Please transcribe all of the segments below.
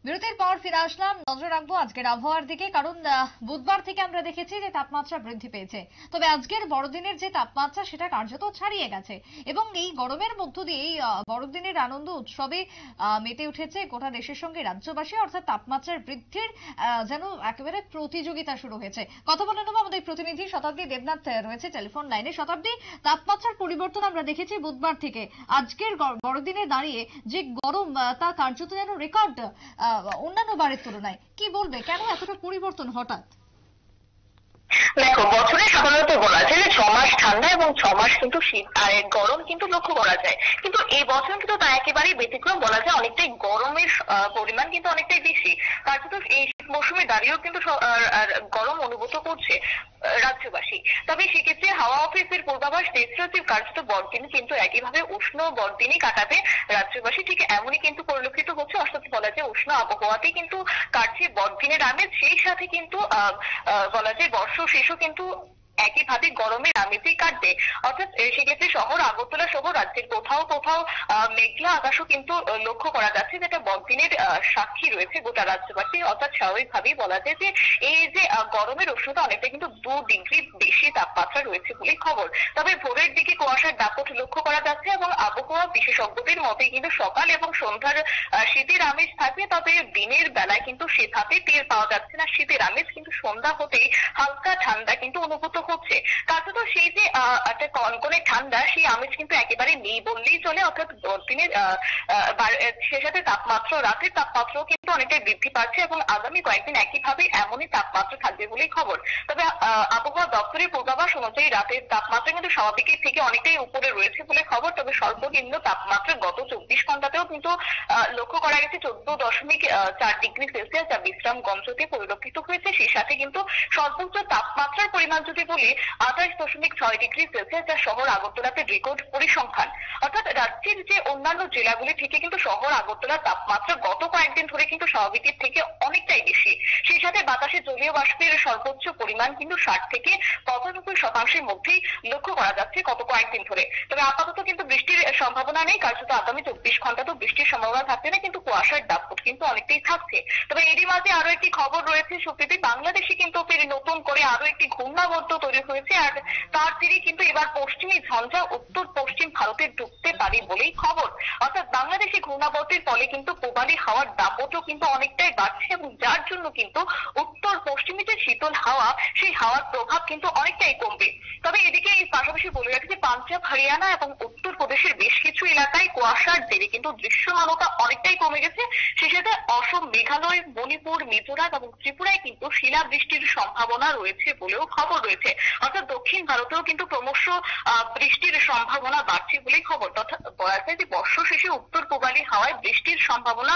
বিরতির পর ফিরে আসলাম। নজর রাখবো আজকের আবহাওয়ার দিকে, কারণ বুধবার থেকে আমরা দেখেছি যে তাপমাত্রা বৃদ্ধি পেয়েছে। তবে আজকের বড়দিনের যে তাপমাত্রা সেটা কার্যত ছাড়িয়ে গেছে এবং এই গরমের মধ্য দিয়ে এই বড়দিনের আনন্দ উৎসবে মেতে উঠেছে গোটা দেশের সঙ্গে রাজ্যবাসী। অর্থাৎ তাপমাত্রার বৃদ্ধির যেন একেবারে প্রতিযোগিতা শুরু হয়েছে। কথা বলে নেবো, আমাদের প্রতিনিধি শতাব্দী দেবনাথ রয়েছে টেলিফোন লাইনে। শতাব্দী, তাপমাত্রার পরিবর্তন আমরা দেখেছি বুধবার থেকে আজকের বড়দিনে দাঁড়িয়ে যে গরম তা কার্যত যেন রেকর্ড অন্যান্য বারের তুলনায়। কি বলবে, কেন এতটা পরিবর্তন হঠাৎ? দেখো, বছরে সাধারণত বলা যায় যে 6 মাস ঠান্ডা এবং 6 মাস কিন্তু শীত আর গরম কিন্তু লক্ষ্য করা যায়, কিন্তু এই বছর কিন্তু তা একেবারেই ব্যতিক্রম বলা যায়। অনেকটাই গরমের পরিমাণ কিন্তু অনেকটাই বেশি। কার্যত এই শীত মৌসুমে দাঁড়িয়েও কিন্তু গরম অনুভূত করছে রাজ্যবাসী। তবে সেক্ষেত্রে হাওয়া অফিসের পূর্বাভাস দেশ সচিব কার্যত বড়দিন কিন্তু একইভাবে উষ্ণ বড়দিনই কাটাবে রাজ্যবাসী, ঠিক এমনই কিন্তু পরিলক্ষিত হচ্ছে। অর্থাৎ বলা যায় উষ্ণ আবহাওয়াতেই কিন্তু কাটছে বড়দিনের আমেজ। সেই সাথে কিন্তু বলা যায় বর্ষ শেষও কিন্তু একইভাবে গরমের আমেজেই কাটবে। অর্থাৎ সেক্ষেত্রে শহর আগরতলা সহ রাজ্যের কোথাও কোথাও মেঘলা আকাশও কিন্তু লক্ষ্য করা যাচ্ছে, যেটা বড়দিনের সাক্ষী রয়েছে গোটা রাজ্যবাসী। অর্থাৎ স্বাভাবিকভাবেই বলা যায় যে এই যে গরমের উষ্ণতা অনেকটা কিন্তু 2 ডিগ্রি বেশি তাপমাত্রা রয়েছে বলেই খবর। তবে ভোরের দিকে কুয়াশার দাপট লক্ষ্য করা যাচ্ছে এবং আবহাওয়া বিশেষজ্ঞদের মতে কিন্তু সকাল এবং সন্ধ্যার শীতের আমেজ থাকবে। তবে দিনের বেলায় কিন্তু সেভাবে টের পাওয়া যাচ্ছে না শীতের আমেজ, কিন্তু সন্ধ্যা হতেই হালকা ঠান্ডা কিন্তু অনুভূত হচ্ছে। কার্যত সেই যে একটা কনকনে ঠান্ডা, সেই আমেজ কিন্তু একেবারে নেই বললেই চলে। অর্থাৎ দিনের সে সাথে তাপমাত্রা, রাতের তাপমাত্রাও কিন্তু অনেকটাই বৃদ্ধি পাচ্ছে এবং আগামী কয়েকদিন একইভাবে এমনই তাপমাত্রা থাকবে বলেই খবর। তবে আবহাওয়া দপ্তরের পূর্বাভাস অনুযায়ী রাতের তাপমাত্রা কিন্তু স্বাভাবিকের থেকে অনেকটাই উপরে রয়েছে বলে খবর। তবে সর্বনিম্ন তাপমাত্রা গত 24 ঘন্টাতেও কিন্তু লক্ষ্য করা গেছে 14.4 ডিগ্রি সেলসিয়াস, যা বিশ্রামগঞ্জতে পরিলক্ষিত হয়েছে। সেই সাথে কিন্তু সর্বোচ্চ তাপমাত্রার পরিমাণ যদি বলি 28.6 ডিগ্রি সেলসিয়াস, যা শহর আগরতলাতে রেকর্ড পরিসংখ্যান। অর্থাৎ রাজ্যের যে অন্যান্য জেলাগুলি থেকে কিন্তু শহর আগরতলার তাপমাত্রা গত কয়েকদিন ধরে কিন্তু স্বাভাবিকের থেকে অনেকটাই বেশি। সেই সাথে বাতাসে জলীয় বাষ্পের সর্বোচ্চ পরিমাণ কিন্তু 60 থেকে 95% মধ্যেই লক্ষ্য করা যাচ্ছে গত কয়েকদিন ধরে। তবে আপাতত কিন্তু বৃষ্টির সম্ভাবনা নেই। কার্যত আগামী 24 ঘন্টাতেও বৃষ্টির সম্ভাবনা থাকছে না, কিন্তু কুয়াশার দাপট কিন্তু অনেকটাই থাকছে। তবে এরই মাঝে আরো একটি খবর রয়েছে সুপ্রীতি, বাংলাদেশে কিন্তু ফের নতুন করে আরো একটি ঘূর্ণাবর্ত তৈরি হয়েছে। আর তার তীরে কিন্তু এবার পশ্চিমী ঝঞ্ঝা উত্তর পশ্চিম ভারতে ঢুকতে পারে বলেই খবর। অর্থাৎ বাংলাদেশি ঘূর্ণাবর্তের ফলে কিন্তু পূবালি হাওয়ার দাপটও কিন্তু অনেকটাই বাড়ছে এবং যার জন্য কিন্তু উত্তর পশ্চিমী যে শীতল হাওয়া, সেই হাওয়ার প্রভাব কিন্তু অনেকটাই কমবে। তবে এদিকে এই পাশাপাশি বলে রাখি যে পাঞ্জাব, হরিয়ানা এবং উত্তরপ্রদেশের বেশ কিছু এলাকায় কুয়াশার জেরে কিন্তু দৃশ্যমানতা অনেকটাই কমে গেছে। সেই সাথে অসম, মেঘালয়, মণিপুর, মিজোরাম এবং ত্রিপুরায় কিন্তু শিলাবৃষ্টির সম্ভাবনা রয়েছে বলেও খবর রয়েছে। অর্থাৎ দক্ষিণ ভারতেও কিন্তু ক্রমশ বৃষ্টির সম্ভাবনা বাড়ছে বলেই খবর। তথা বলা যায় যে বর্ষ শেষে উত্তর পূবালি হাওয়ায় বৃষ্টির সম্ভাবনা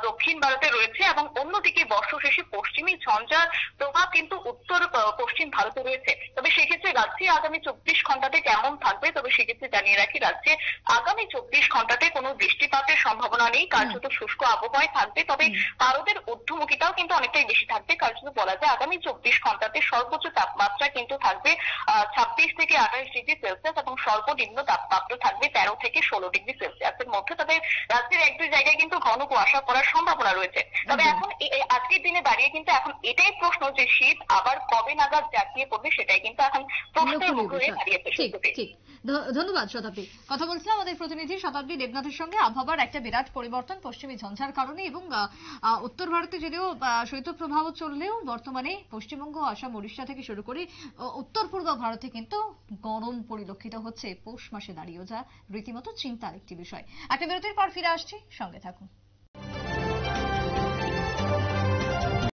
দক্ষিণ ভারতে রয়েছে এবং অন্যদিকে বর্ষ শেষে পশ্চিমী ঝঞ্ঝার প্রভাব কিন্তু উত্তর পশ্চিম ভারতে রয়েছে। তবে সেক্ষেত্রে রাজ্যে আগামী 24 ঘন্টাতে কেমন থাকবে, তবে সেক্ষেত্রে জানিয়ে রাখি রাজ্যে আগামী 24 ঘন্টাতে কোনো বৃষ্টিপাতের সম্ভাবনা নেই। কার্যত শুষ্ক আবহাওয়ায় থাকবে। তবে পারদের ঊর্ধ্বমুখিতাও কিন্তু অনেকটাই বেশি থাকবে। কার্যত বলা যায় আগামী 24 ঘন্টাতে সর্বোচ্চ তাপমাত্রা কিন্তু থাকবে 26 থেকে 28 ডিগ্রি সেলসিয়াস এবং সর্বনিম্ন তাপমাত্রা থাকবে 13 থেকে 16 ডিগ্রি সেলসিয়াসের মধ্যে। তবে রাজ্যের 1-2 জায়গায় কিন্তু ঘন কুয়াশা পড়ার সম্ভাবনা রয়েছে। তবে এখন আজকের দিনে দাঁড়িয়ে কিন্তু এখন এটাই প্রশ্ন যে শীত আবার কবে নাগাদ জাঁকিয়ে পড়বে, সেটাই কিন্তু এখন প্রশ্নের মুখ হয়ে দাঁড়িয়েছে। ঠিক। ধন্যবাদ শতাব্দী। কথা বলছিলাম আমাদের প্রতিনিধি শতাব্দী দেবনাথের সঙ্গে। আবহাওয়ার একটা বিরাট পরিবর্তন পশ্চিমী ঝঞ্ঝার কারণে এবং উত্তর ভারতে যদিও শৈত্যপ্রবাহ চললেও বর্তমানে পশ্চিমবঙ্গ, আসাম, উড়িষ্যা থেকে শুরু করে উত্তর পূর্ব ভারতে কিন্তু গরম পরিলক্ষিত হচ্ছে পৌষ মাসে দাঁড়িয়েও, যা রীতিমতো চিন্তার একটি বিষয়। একটা বিরতির পর ফিরে আসছি, সঙ্গে থাকুন।